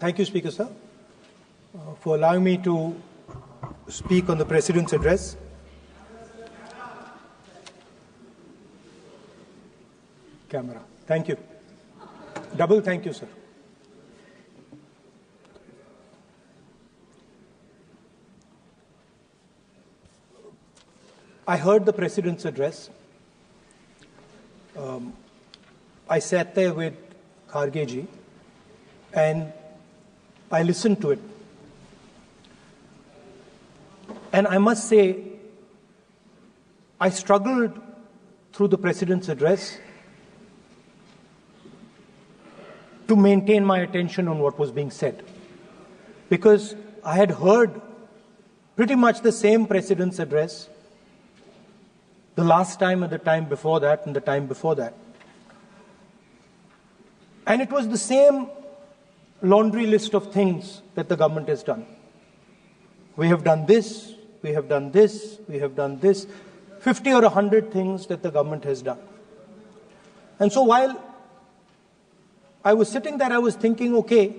Thank you, Speaker Sir, for allowing me to speak on the President's address. Camera. Thank you. Double thank you, sir. I heard the President's address. I sat there with Kharge ji and I listened to it. And I must say, I struggled through the President's address to maintain my attention on what was being said. Because I had heard pretty much the same President's address the last time and the time before that and the time before that. And it was the same laundry list of things that the government has done. We have done this, we have done this, we have done this, 50 or 100 things that the government has done. And so while I was sitting there, I was thinking, okay,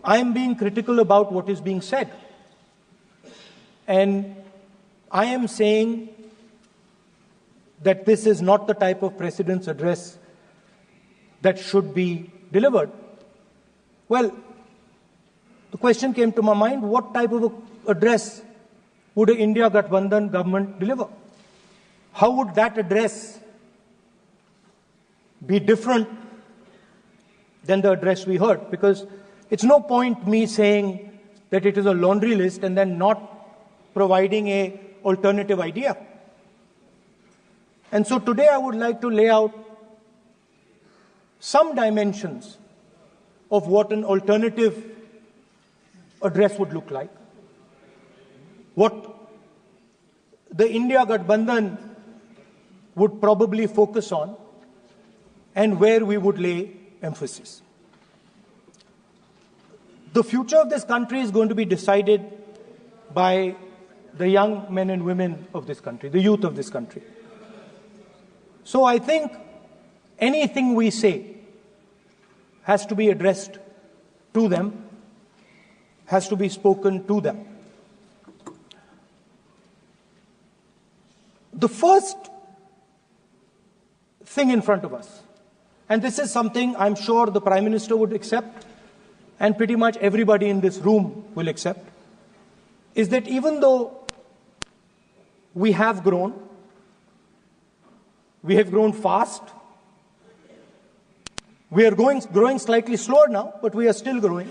I am being critical about what is being said. And I am saying that this is not the type of President's address that should be delivered. Well, the question came to my mind, what type of address would an India Gathbandhan government deliver? How would that address be different than the address we heard? Because it's no point me saying that it is a laundry list and then not providing an alternative idea. And so today I would like to lay out some dimensions of what an alternative address would look like, what the India Gathbandhan would probably focus on, and where we would lay emphasis. The future of this country is going to be decided by the young men and women of this country, the youth of this country. So I think anything we say has to be addressed to them, has to be spoken to them. The first thing in front of us, and this is something I'm sure the Prime Minister would accept, and pretty much everybody in this room will accept, is that even though we have grown fast, we are growing slightly slower now, but we are still growing.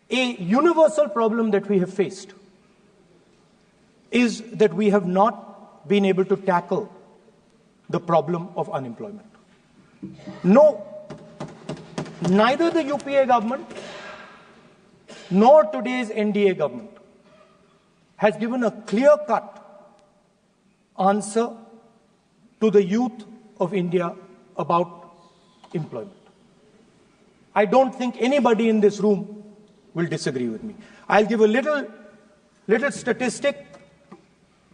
A universal problem that we have faced is that we have not been able to tackle the problem of unemployment. No, neither the UPA government nor today's NDA government has given a clear-cut answer to the youth of India about employment. I don't think anybody in this room will disagree with me. I'll give a little statistic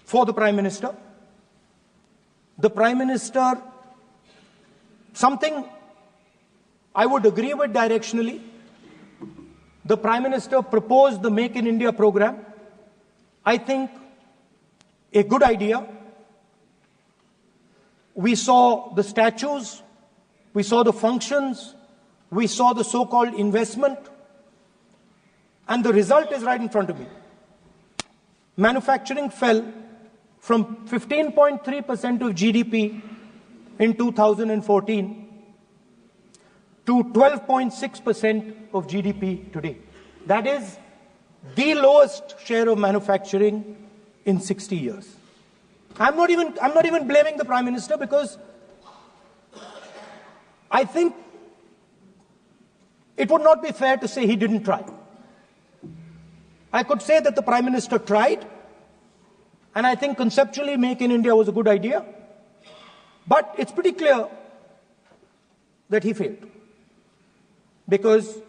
for the Prime Minister. The Prime Minister, something I would agree with directionally. The Prime Minister proposed the Make in India program. I think a good idea. We saw the statues, we saw the functions, we saw the so-called investment, and the result is right in front of me. Manufacturing fell from 15.3% of GDP in 2014 to 12.6% of GDP today. That is the lowest share of manufacturing in 60 years. I'm not even blaming the Prime Minister, because I think it would not be fair to say he didn't try. I could say that the Prime Minister tried, and I think conceptually Make in India was a good idea, but it's pretty clear that he failed, because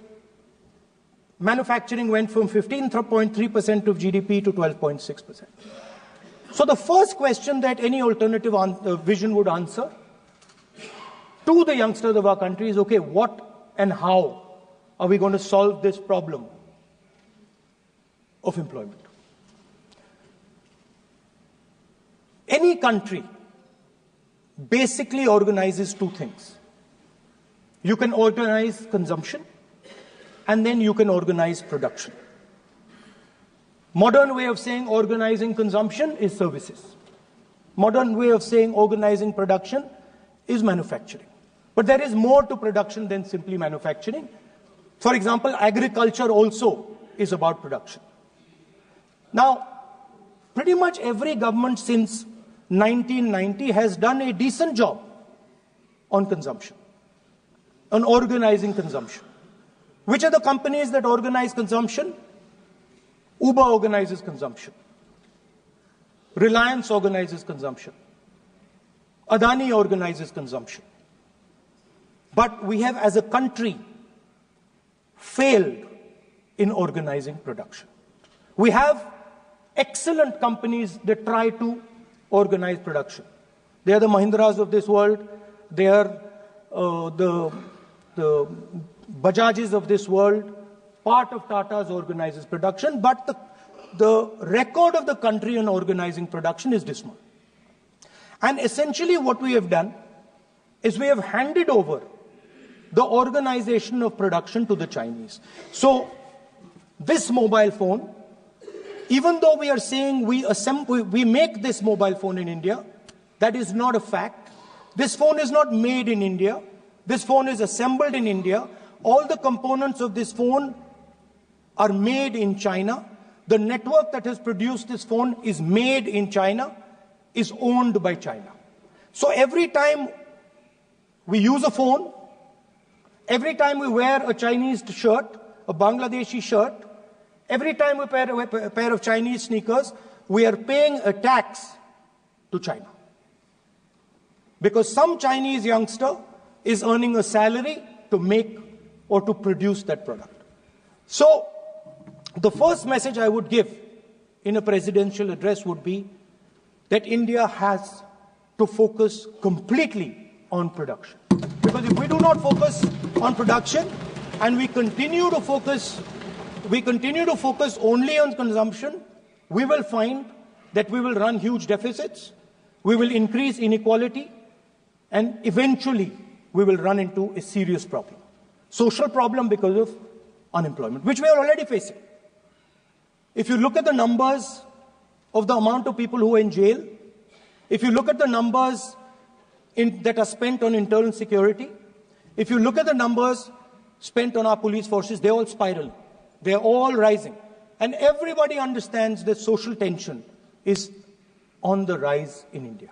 manufacturing went from 15.3% of GDP to 12.6%. So the first question that any alternative vision would answer to the youngsters of our country is, okay, what and how are we going to solve this problem of employment? Any country basically organizes two things. You can organize consumption, and then you can organize production. Modern way of saying organizing consumption is services. Modern way of saying organizing production is manufacturing. But there is more to production than simply manufacturing. For example, agriculture also is about production. Now, pretty much every government since 1990 has done a decent job on consumption, on organizing consumption. Which are the companies that organize consumption? Uber organizes consumption. Reliance organizes consumption. Adani organizes consumption. But we have, as a country, failed in organizing production. We have excellent companies that try to organize production. They are the Mahindras of this world. They are the Bajajes of this world. Part of Tata's organizes production, but the record of the country in organizing production is dismal. And essentially what we have done is we have handed over the organization of production to the Chinese. So this mobile phone, even though we are saying we make this mobile phone in India, that is not a fact. This phone is not made in India. This phone is assembled in India. All the components of this phone are made in China. The network that has produced this phone is made in China, is owned by China. So every time we use a phone, every time we wear a Chinese shirt, a Bangladeshi shirt, every time we wear a pair of Chinese sneakers, we are paying a tax to China. Because some Chinese youngster is earning a salary to make or to produce that product. So the first message I would give in a presidential address would be that India has to focus completely on production. Because if we do not focus on production and we continue to focus only on consumption, we will find that we will run huge deficits, we will increase inequality, and eventually we will run into a serious problem. Social problem because of unemployment, which we are already facing. If you look at the numbers of the amount of people who are in jail, if you look at the numbers that are spent on internal security, if you look at the numbers spent on our police forces, they're all spiraling. They're all rising. And everybody understands that social tension is on the rise in India.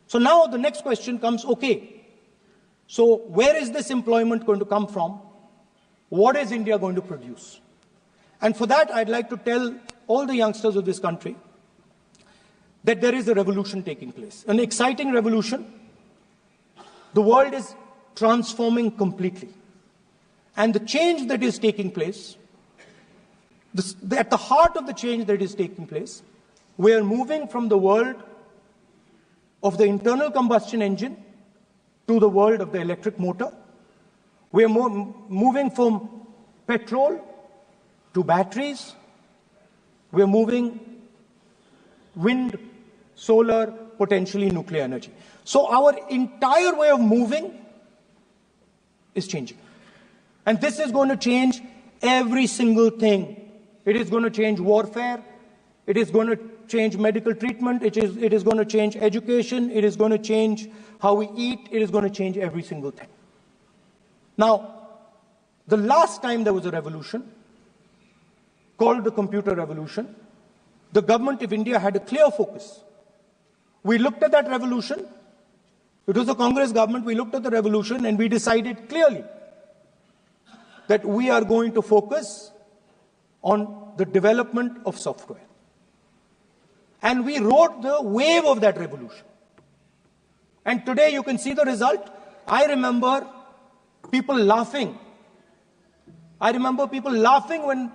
So now the next question comes, okay, so where is this employment going to come from? What is India going to produce? And for that, I'd like to tell all the youngsters of this country that there is a revolution taking place, an exciting revolution. The world is transforming completely. And the change that is taking place, at the heart of the change that is taking place, we are moving from the world of the internal combustion engine to the world of the electric motor. We are moving from petrol to batteries. We are moving wind, solar, potentially nuclear energy. So our entire way of moving is changing. And this is going to change every single thing. It is going to change warfare. It is going to change medical treatment. It is going to change education. It is going to change how we eat. It is going to change every single thing. Now, the last time there was a revolution called the computer revolution, the government of India had a clear focus. We looked at that revolution. It was a Congress government. We looked at the revolution and we decided clearly that we are going to focus on the development of software. And we rode the wave of that revolution. And today you can see the result. I remember people laughing. I remember people laughing when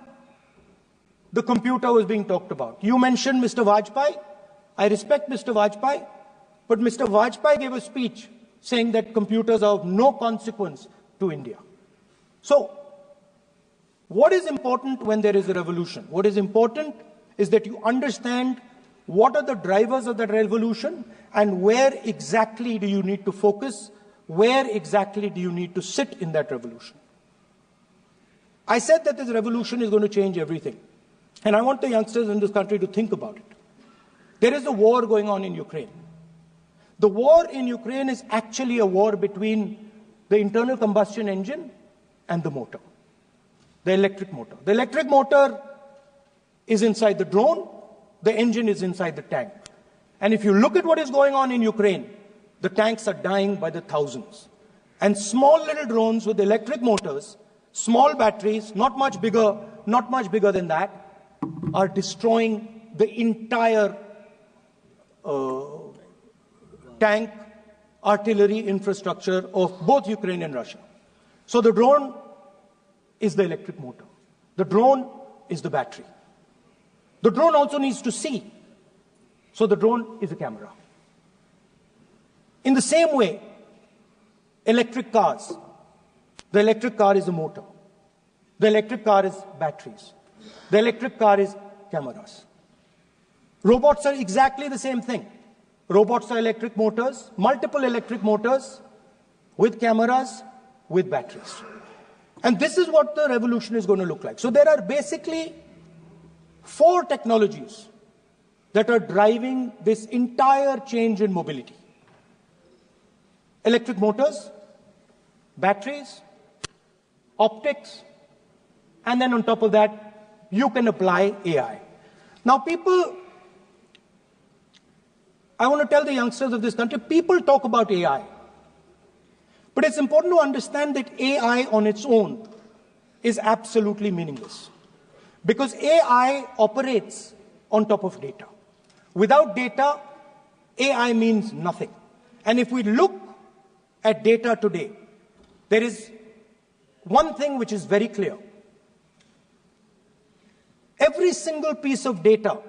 the computer was being talked about. You mentioned Mr. Vajpayee. I respect Mr. Vajpayee, but Mr. Vajpayee gave a speech saying that computers are of no consequence to India. So, what is important when there is a revolution? What is important is that you understand what are the drivers of that revolution and where exactly do you need to focus, where exactly do you need to sit in that revolution. I said that this revolution is going to change everything. And I want the youngsters in this country to think about it. There is a war going on in Ukraine. The war in Ukraine is actually a war between the internal combustion engine and the motor, the electric motor. The electric motor is inside the drone, the engine is inside the tank. And if you look at what is going on in Ukraine, the tanks are dying by the thousands. And small little drones with electric motors, small batteries, not much bigger than that, are destroying the entire tank artillery infrastructure of both Ukraine and Russia. So the drone is the electric motor. The drone is the battery. The drone also needs to see. So the drone is a camera. In the same way, electric cars. The electric car is a motor. The electric car is batteries. The electric car is cameras. Robots are exactly the same thing. Robots are electric motors, multiple electric motors with cameras, with batteries. And this is what the revolution is going to look like. So there are basically 4 technologies that are driving this entire change in mobility. Electric motors, batteries, optics, and then on top of that, you can apply AI. Now people, I want to tell the youngsters of this country, people talk about AI. But it's important to understand that AI on its own is absolutely meaningless. Because AI operates on top of data. Without data, AI means nothing. And if we look at data today, there is one thing which is very clear. Every single piece of data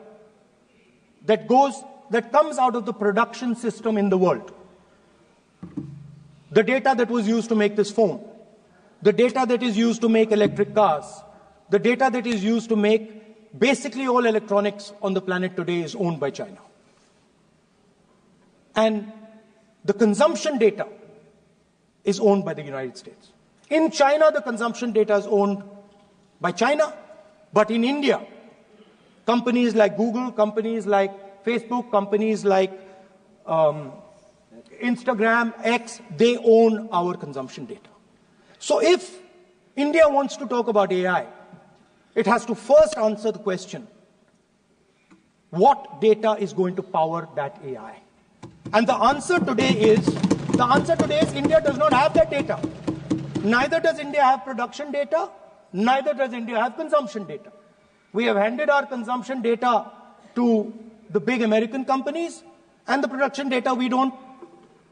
that comes out of the production system in the world, the data that was used to make this phone, the data that is used to make electric cars, the data that is used to make basically all electronics on the planet today is owned by China. And the consumption data is owned by the United States. In China, the consumption data is owned by China, but in India, companies like Google, companies like Facebook, companies like Instagram, X, they own our consumption data. So if India wants to talk about AI, it has to first answer the question, what data is going to power that AI? And the answer today is India does not have that data. Neither does India have production data, neither does India have consumption data. We have handed our consumption data to the big American companies, and the production data we don't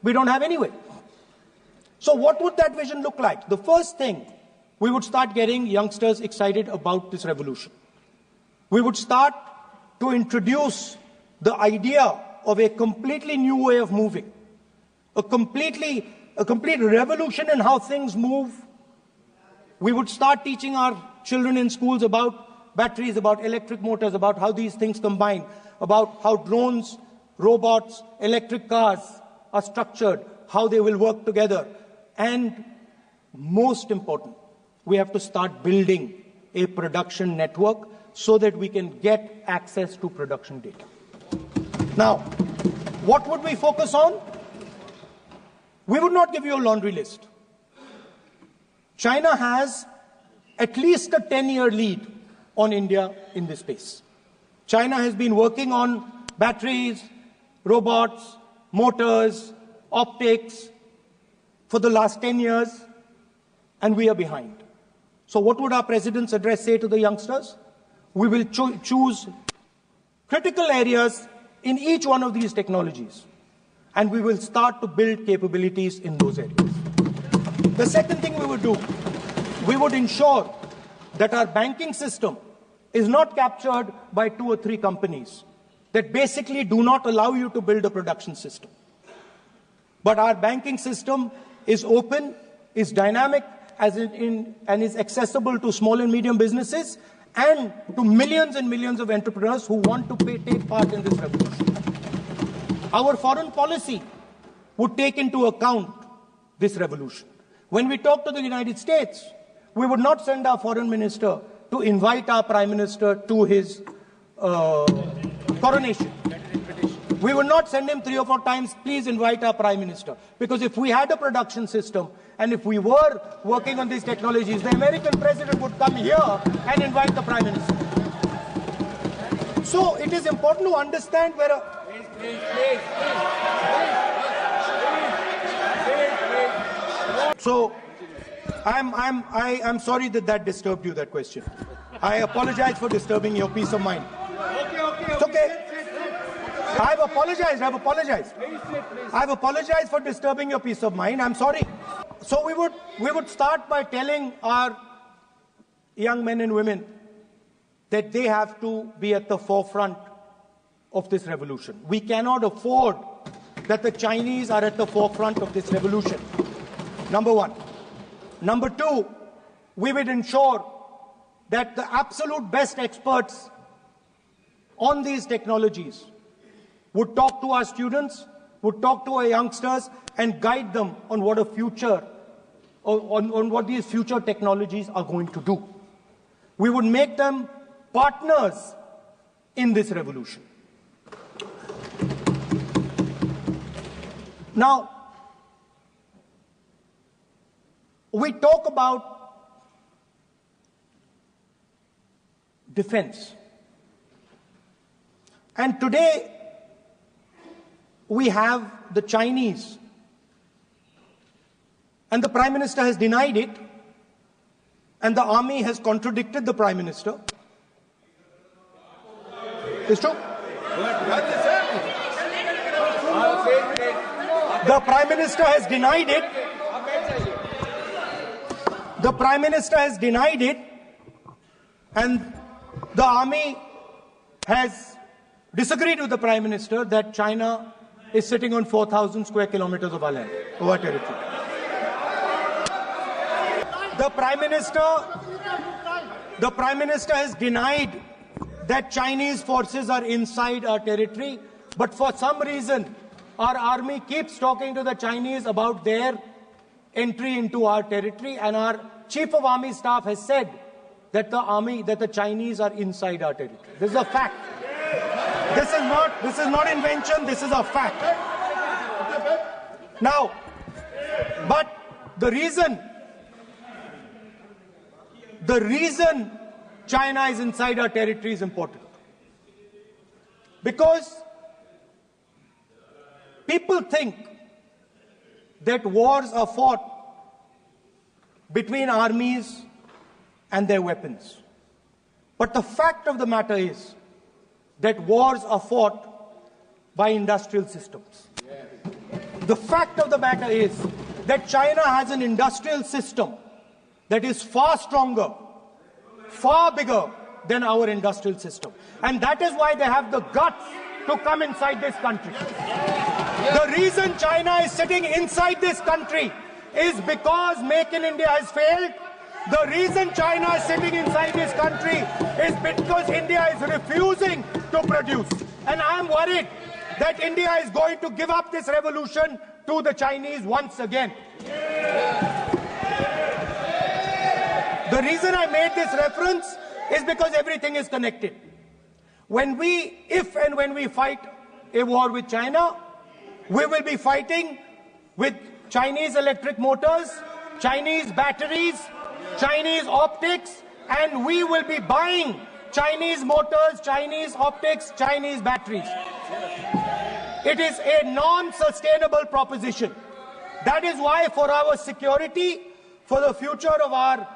have anyway. So what would that vision look like? The first thing, we would start getting youngsters excited about this revolution. We would start to introduce the idea of a completely new way of moving, a complete revolution in how things move. We would start teaching our children in schools about batteries, about electric motors, about how these things combine, about how drones, robots, electric cars are structured, how they will work together. And most important, we have to start building a production network so that we can get access to production data. Now, what would we focus on? We would not give you a laundry list. China has at least a 10-year lead on India in this space. China has been working on batteries, robots, motors, optics for the last 10 years, and we are behind. So what would our president's address say to the youngsters? We will choose critical areas in each one of these technologies, and we will start to build capabilities in those areas. The second thing we would do, we would ensure that our banking system is not captured by 2 or 3 companies that basically do not allow you to build a production system. But our banking system is open, is dynamic, and is accessible to small and medium businesses and to millions and millions of entrepreneurs who want to take part in this revolution. Our foreign policy would take into account this revolution. When we talk to the United States, we would not send our foreign minister to invite our prime minister to his coronation. We would not send him 3 or 4 times, please invite our prime minister. Because if we had a production system and if we were working on these technologies, the American president would come here and invite the prime minister. So it is important to understand where So I'm sorry that disturbed you, that question. I apologize for disturbing your peace of mind. It's okay. I've apologized. I've apologized for disturbing your peace of mind. I'm sorry. So we would start by telling our young men and women that they have to be at the forefront of this revolution. We cannot afford that the Chinese are at the forefront of this revolution. Number one. Number two, we would ensure that the absolute best experts on these technologies would talk to our students, would talk to our youngsters, and guide them on what a future, on what these future technologies are going to do. We would make them partners in this revolution. Now, we talk about defense. And today, we have the Chinese. And the Prime Minister has denied it. And the army has contradicted the Prime Minister. It's true. The Prime Minister has denied it. The Prime Minister has denied it. And the army has disagreed with the Prime Minister that China is sitting on 4,000 square kilometers of our land, of our territory. The Prime Minister has denied that Chinese forces are inside our territory, but for some reason, our army keeps talking to the Chinese about their entry into our territory, and our Chief of Army Staff has said that the Chinese are inside our territory. This is a fact. This is not invention, this is a fact. Now, but the reason China is inside our territory is important. Because people think that wars are fought between armies and their weapons. But the fact of the matter is that wars are fought by industrial systems. The fact of the matter is that China has an industrial system that is far stronger, far bigger than our industrial system. And that is why they have the guts to come inside this country. The reason China is sitting inside this country is because Make in India has failed. The reason China is sitting inside this country is because India is refusing to produce. And I am worried that India is going to give up this revolution to the Chinese once again. The reason I made this reference is because everything is connected. If and when we fight a war with China, we will be fighting with Chinese electric motors, Chinese batteries, Chinese optics, and we will be buying Chinese motors, Chinese optics, Chinese batteries. It is a non-sustainable proposition. That is why for our security, for the future of our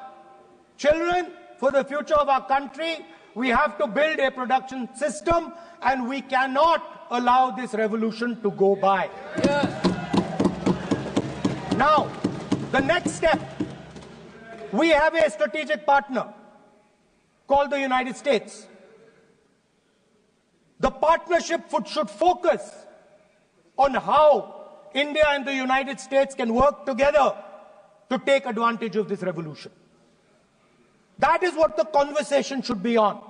children, for the future of our country, we have to build a production system, and we cannot allow this revolution to go by. Yes. Now, the next step, we have a strategic partner called the United States. The partnership should focus on how India and the United States can work together to take advantage of this revolution. That is what the conversation should be on.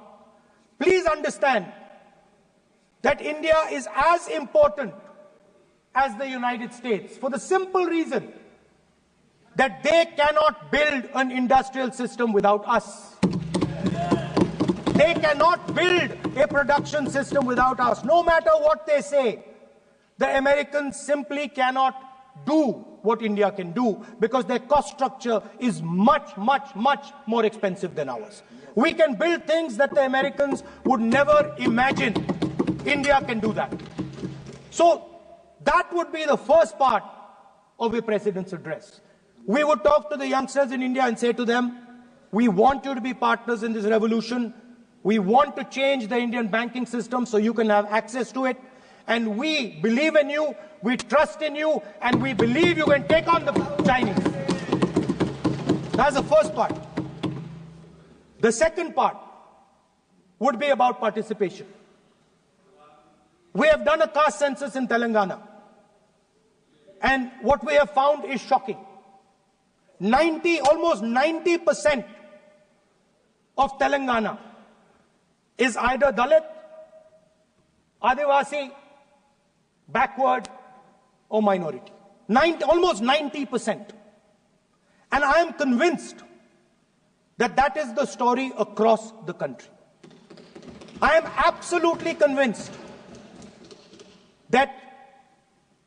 Please understand that India is as important as the United States for the simple reason that they cannot build an industrial system without us. They cannot build a production system without us. No matter what they say, the Americans simply cannot do what India can do because their cost structure is much, much, much more expensive than ours. We can build things that the Americans would never imagine. India can do that. So that would be the first part of a president's address. We would talk to the youngsters in India and say to them, we want you to be partners in this revolution. We want to change the Indian banking system so you can have access to it. And we believe in you, we trust in you, and we believe you can take on the Chinese. That's the first part. The second part would be about participation. We have done a caste census in Telangana. And what we have found is shocking. Almost 90% of Telangana is either Dalit, Adivasi, backward, or minority. Almost 90%. And I am convinced that that is the story across the country. I am absolutely convinced that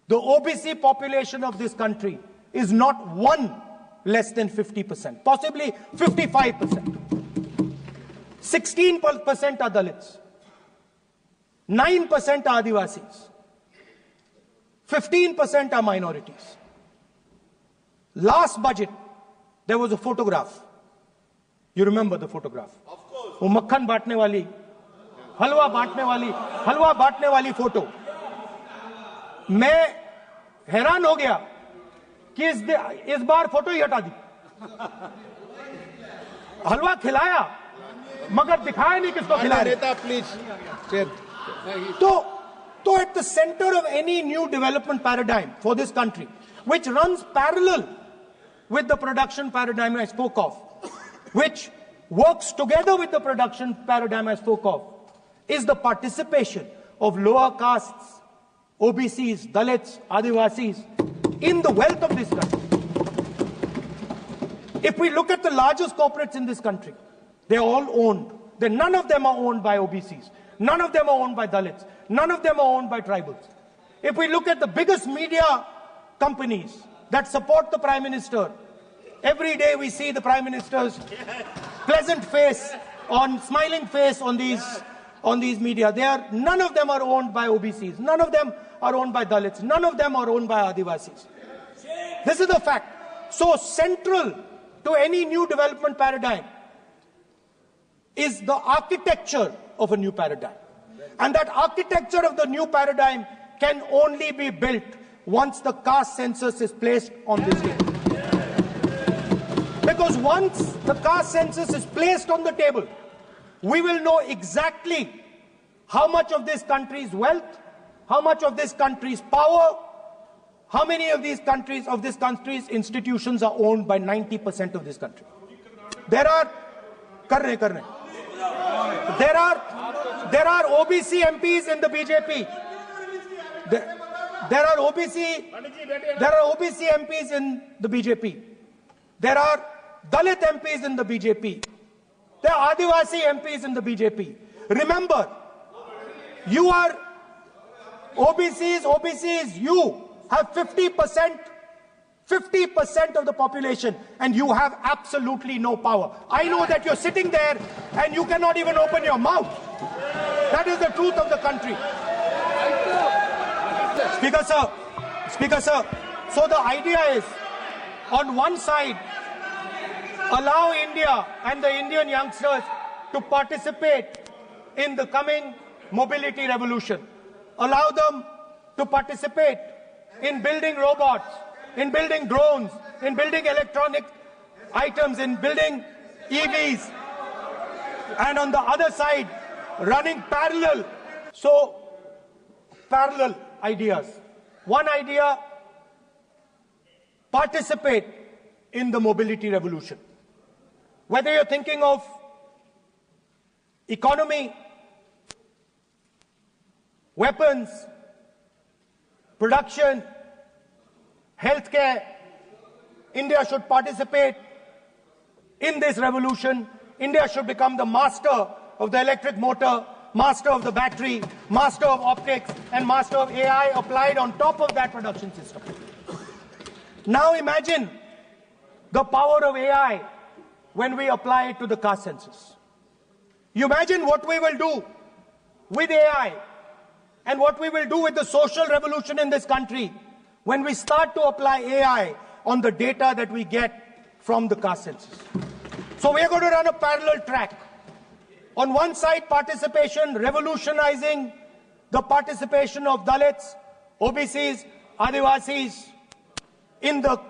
the OBC population of this country is not one less than 50%, possibly 55%. 16% are Dalits, 9% are Adivasis, 15% are minorities. Last budget, there was a photograph. You remember the photograph? Of course. वो मक्खन बांटने वाली, हलवा बांटने वाली photo. मैं हैरान हो गया कि इस बार फोटो ही हटा दी. हलवा खिलाया मगर दिखाया नहीं किसको खिला रहे. So at the center of any new development paradigm for this country, which runs parallel with the production paradigm I spoke of, which works together with the production paradigm I spoke of, is the participation of lower castes, OBCs, Dalits, Adivasis in the wealth of this country. If we look at the largest corporates in this country, they're all owned. None of them are owned by OBCs. None of them are owned by Dalits. None of them are owned by tribals. If we look at the biggest media companies that support the Prime Minister, every day we see the Prime Minister's pleasant face, smiling face on these media. None of them are owned by OBCs. None of them are owned by Dalits. None of them are owned by Adivasis. This is the fact. So central to any new development paradigm is the architecture of a new paradigm. And that architecture of the new paradigm can only be built once the caste census is placed on this table. Because once the caste census is placed on the table, we will know exactly how much of this country's wealth, how much of this country's power, how many of this country's institutions are owned by 90% of this country. There are OBC MPs in the BJP. There are OBC MPs in the BJP. There are Dalit MPs in the BJP. There are Adivasi MPs in the BJP. Remember, you are OBCs, you have 50% of the population, and you have absolutely no power. I know that you're sitting there and you cannot even open your mouth. That is the truth of the country. Speaker sir, so the idea is, on one side, allow India and the Indian youngsters to participate in the coming mobility revolution. Allow them to participate in building robots, in building drones, in building electronic items, in building EVs. And on the other side, running parallel ideas. One idea participate in the mobility revolution. Whether you're thinking of economy, weapons, production, healthcare, India should participate in this revolution. India should become the master of the electric motor, master of the battery, master of optics, and master of AI applied on top of that production system. Now imagine the power of AI when we apply it to the caste census. You imagine what we will do with AI and what we will do with the social revolution in this country when we start to apply AI on the data that we get from the caste census. So we are going to run a parallel track. On one side, participation, revolutionizing the participation of Dalits, OBCs, Adivasis in the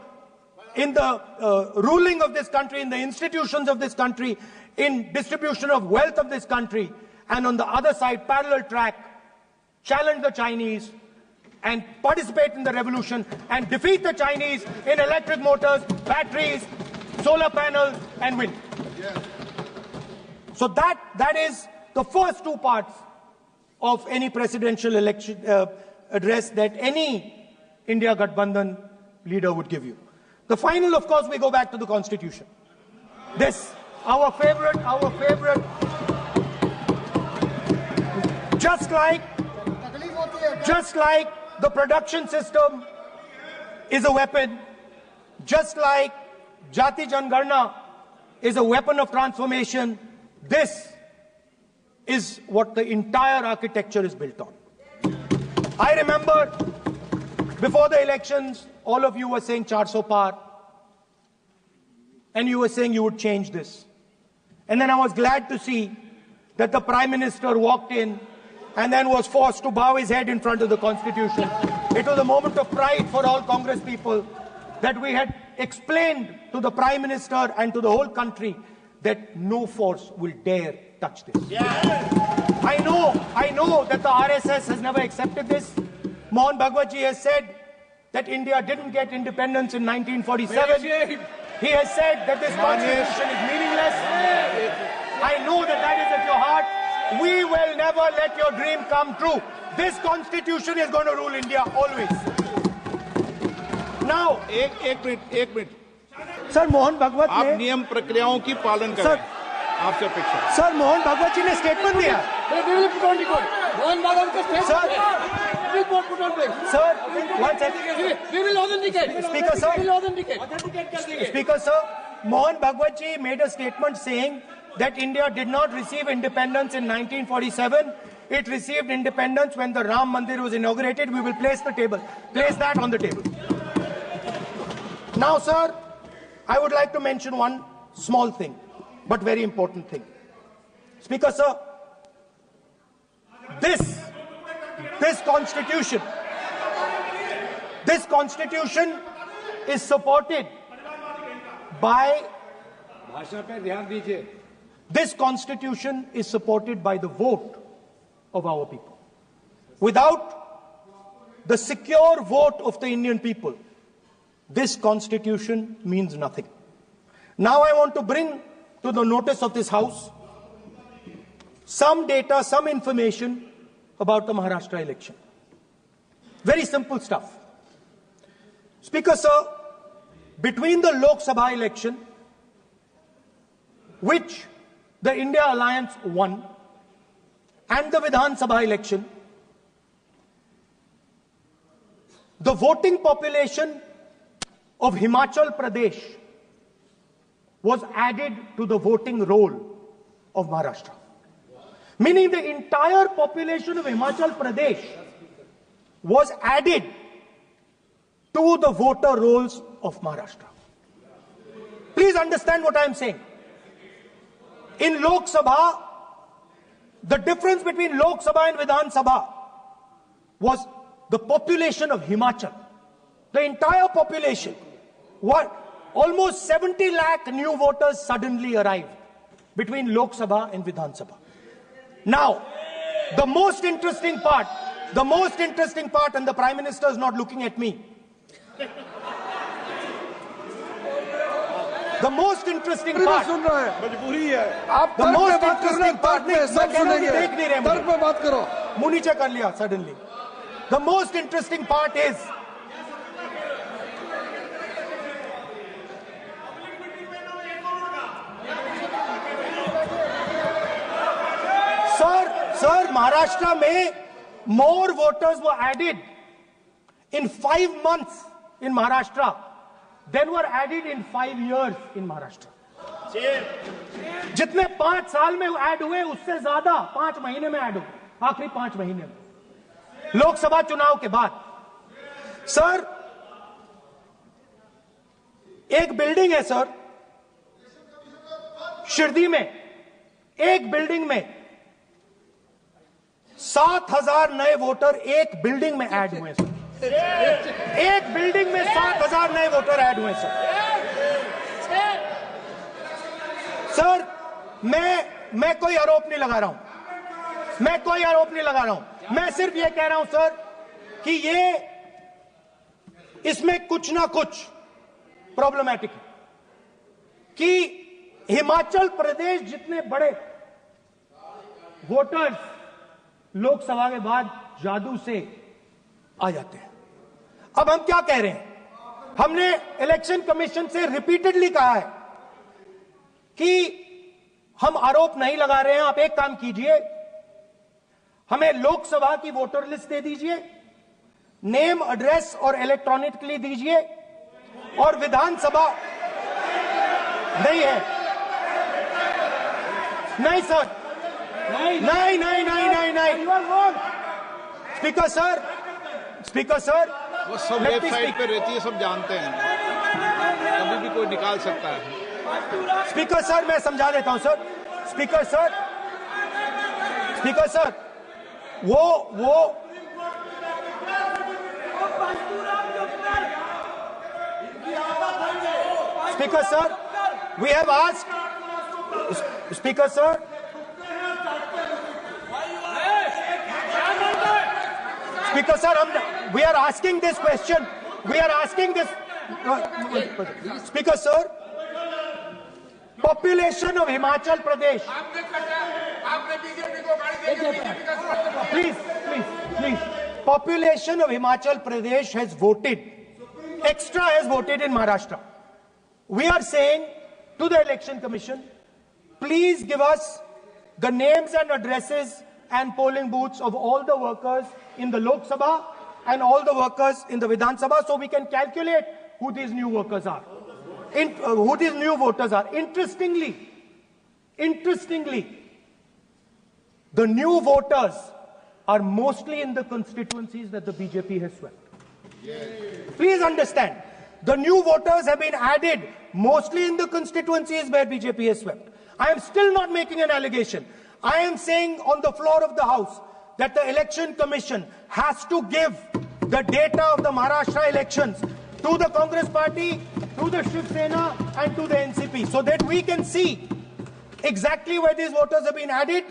ruling of this country, in the institutions of this country, in distribution of wealth of this country. And on the other side, parallel track, challenge the Chinese and participate in the revolution and defeat the Chinese in electric motors, batteries, solar panels, and wind. Yeah. So that is the first two parts of any presidential election address that any India Gathbandhan leader would give you. The final, of course, we go back to the Constitution. This, our favorite, just like the production system is a weapon, just like Jati Jangarna is a weapon of transformation, this is what the entire architecture is built on. I remember before the elections, all of you were saying 400 par, and you were saying you would change this. And then I was glad to see that the Prime Minister walked in and then was forced to bow his head in front of the Constitution. It was a moment of pride for all Congress people that we had explained to the Prime Minister and to the whole country that no force will dare touch this. Yeah. I know that the RSS has never accepted this. Mohan Bhagwatji has said that India didn't get independence in 1947. He has said that this constitution is meaningless. I know that that is at your heart. We will never let your dream come true. This constitution is going to rule India always. Now, एक minute sir Mohan Bhagwat आप नियम प्रक्रियाओं की पालन करें आपसे अपेक्षा sir Mohan Bhagwat जी ने स्टेटमेंट दिया मोहन भागवत का Speaker sir, Mohan Bhagwat ji made a statement saying that India did not receive independence in 1947. It received independence when the Ram Mandir was inaugurated. We will place that on the table. Now, sir, I would like to mention one small thing, but very important thing. Speaker, sir, this constitution is supported by this constitution is supported by the vote of our people. Without the secure vote of the Indian people, this constitution means nothing. Now I want to bring to the notice of this House some data, some information about the Maharashtra election. Very simple stuff. Speaker, sir, between the Lok Sabha election, which the India Alliance won, and the Vidhan Sabha election, the voting population of Himachal Pradesh was added to the voting roll of Maharashtra. Meaning the entire population of Himachal Pradesh was added to the voter rolls of Maharashtra. Please understand what I am saying. In Lok Sabha, the difference between Lok Sabha and Vidhan Sabha was the population of Himachal. The entire population. Almost 70 lakh new voters suddenly arrived between Lok Sabha and Vidhan Sabha. Now, the most interesting part, and the Prime Minister is not looking at me. The most interesting पूरी बात part. सुन रहा है। मजबूरी है। आप The तर्क most पे बात कर रहे हैं, interesting part तर्क पे सब सुनेंगे। देख नहीं रहे मुझे। तर्क पे बात करो। मुंह नीचे कर लिया suddenly. The most interesting part is Sir, Maharashtra में more voters were added in 5 months in Maharashtra than were added in 5 years in Maharashtra. जितने 5 साल में ऐड हुए उससे ज्यादा 5 महीने में ऐड हुए, आखिरी 5 महीने में लोकसभा चुनाव के बाद। सर, एक बिल्डिंग है सर शिरडी में, एक बिल्डिंग में 7,000 नए वोटर एक बिल्डिंग में ऐड हुए सर। एक बिल्डिंग में 7,000 नए वोटर ऐड हुए सर। सर, मैं कोई आरोप नहीं लगा रहा हूं, मैं कोई आरोप नहीं लगा रहा हूं, मैं सिर्फ ये कह रहा हूं सर कि ये इसमें कुछ ना कुछ प्रॉब्लमैटिक है कि हिमाचल प्रदेश जितने बड़े वोटर्स लोकसभा के बाद जादू से आ जाते हैं। अब हम क्या कह रहे हैं, हमने इलेक्शन कमीशन से रिपीटेडली कहा है कि हम आरोप नहीं लगा रहे हैं, आप एक काम कीजिए, हमें लोकसभा की वोटर लिस्ट दे दीजिए, नेम एड्रेस और इलेक्ट्रॉनिकली दीजिए, और विधानसभा नहीं है। नहीं सर, नहीं नहीं नहीं नहीं नहीं नहीं स्पीकर सर वो सब वेबसाइट पे रहती है, सब जानते हैं, कभी भी कोई निकाल सकता है। स्पीकर सर, मैं समझा देता हूं सर। स्पीकर सर, वो speaker sir, we have asked, speaker sir, Speaker sir, we are asking this question. We are asking this. Speaker sir, population of Himachal Pradesh. Please. Population of Himachal Pradesh has voted. Extra has voted in Maharashtra. We are saying to the Election Commission, please give us the names and addresses and polling booths of all the workers in the Lok Sabha and all the workers in the Vidhan Sabha, so we can calculate who these new workers are, who these new voters are. Interestingly, the new voters are mostly in the constituencies that the BJP has swept. Please understand, the new voters have been added mostly in the constituencies where BJP has swept. I am still not making an allegation. I am saying on the floor of the House that the Election Commission has to give the data of the Maharashtra elections to the Congress Party, to the Shiv Sena and to the NCP, so that we can see exactly where these voters have been added,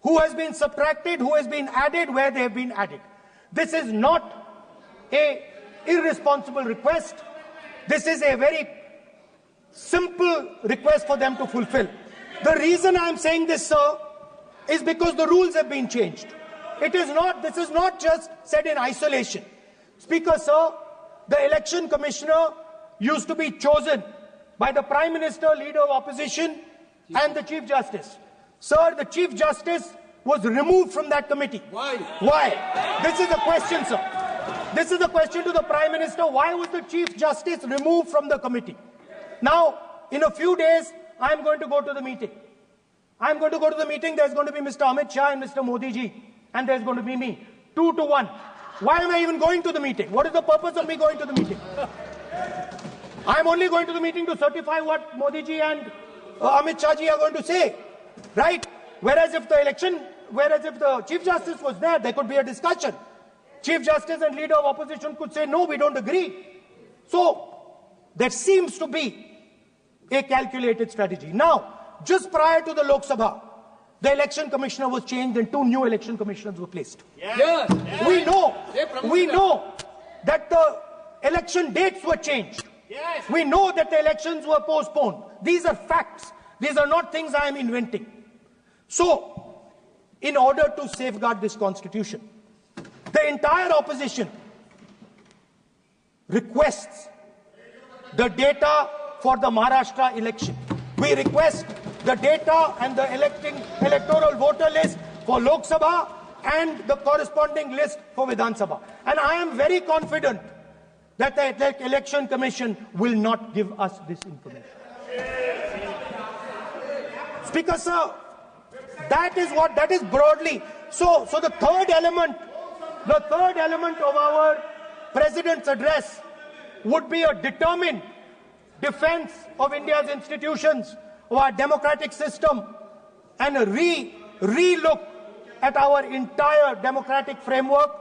who has been subtracted, who has been added, where they have been added. This is not a irresponsible request. This is a very simple request for them to fulfill. The reason I am saying this, sir, is because the rules have been changed. This is not just said in isolation. Speaker, sir, the election commissioner used to be chosen by the Prime Minister, Leader of Opposition, and the Chief Justice. Sir, the Chief Justice was removed from that committee. Why? Why? This is the question, sir. This is the question to the Prime Minister. Why was the Chief Justice removed from the committee? Now, in a few days, I am going to go to the meeting. I am going to go to the meeting. There's going to be Mr. Amit Shah and Mr. Modi ji. And there's going to be me. 2 to 1. Why am I even going to the meeting? What is the purpose of me going to the meeting? I am only going to the meeting to certify what Modi ji and Amit Shah ji are going to say. Right? Whereas if the Chief Justice was there, there could be a discussion. Chief Justice and Leader of Opposition could say, no, we don't agree. So, there seems to be a calculated strategy. Now, just prior to the Lok Sabha, the election commissioner was changed and 2 new election commissioners were placed. Yes. We know that the election dates were changed. Yes. We know that the elections were postponed. These are facts. These are not things I am inventing. So, in order to safeguard this constitution, the entire opposition requests the data for the Maharashtra election. We request the data and the electoral voter list for Lok Sabha and the corresponding list for Vidhan Sabha. And I am very confident that the Election Commission will not give us this information. Speaker sir, that is broadly. So the third element of our President's address would be a determined defense of India's institutions, of our democratic system, and a re-look at our entire democratic framework,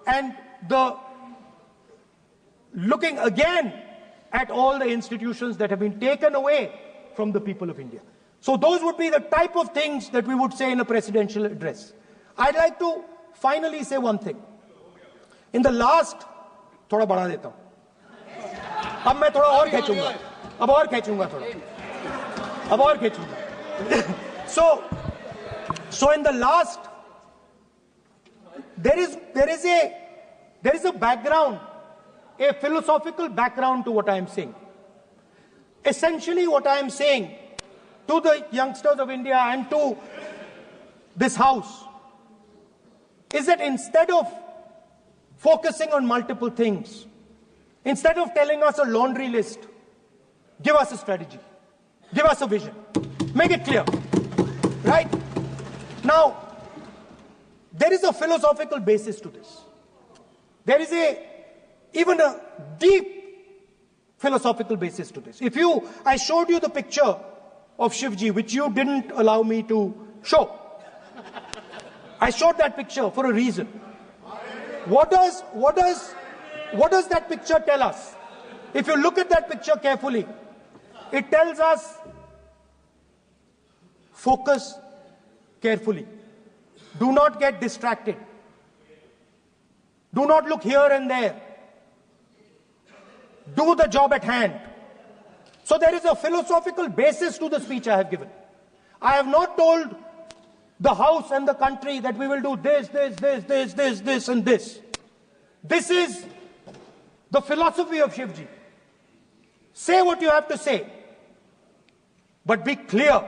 and the looking again at all the institutions that have been taken away from the people of India. So those would be the type of things that we would say in a presidential address. I'd like to finally say one thing. In the last, थोड़ा बढ़ा देता हूँ. अब मैं थोड़ा और खींचूंगा. अब और खींचूंगा थोड़ा. अब और खींचूंगा. So in the last, there is a background, a philosophical background to what I am saying. Essentially, what I am saying to the youngsters of India and to this House is that instead of focusing on multiple things, instead of telling us a laundry list, give us a strategy, give us a vision, make it clear, right? Now, there is a philosophical basis to this. There is even a deep philosophical basis to this. I showed you the picture of Shivji, which you didn't allow me to show. I showed that picture for a reason. What does that picture tell us? If you look at that picture carefully, it tells us focus carefully. Do not get distracted. Do not look here and there. Do the job at hand. So there is a philosophical basis to the speech I have given. I have not told the House and the country that we will do this, and this. This is the philosophy of Shivji. Say what you have to say, but be clear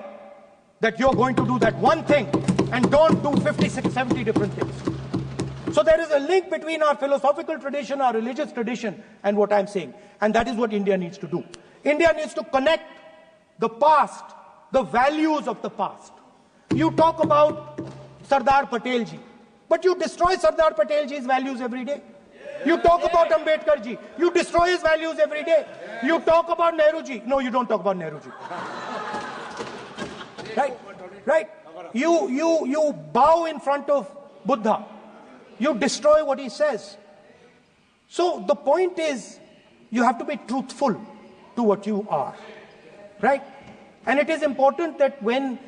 that you're going to do that one thing and don't do 56, 70 different things. So there is a link between our philosophical tradition, our religious tradition, and what I'm saying. And that is what India needs to do. India needs to connect the past, the values of the past. You talk about Sardar Patel ji, but you destroy Sardar Patel ji's values every day. You talk about Ambedkar ji, you destroy his values every day. You talk about Nehru ji. No, you don't talk about Nehru ji. Right? You bow in front of Buddha. You destroy what he says. So the point is, you have to be truthful to what you are. Right? And it is important that when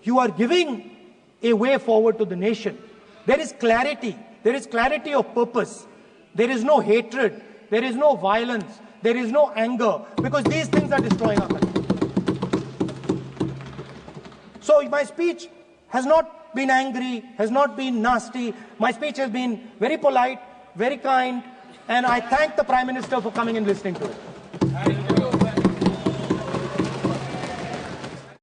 you are giving a way forward to the nation, there is clarity. There is clarity of purpose. There is no hatred. There is no violence. There is no anger. Because these things are destroying our country. So my speech has not been angry, has not been nasty. My speech has been very polite, very kind. And I thank the Prime Minister for coming and listening to it.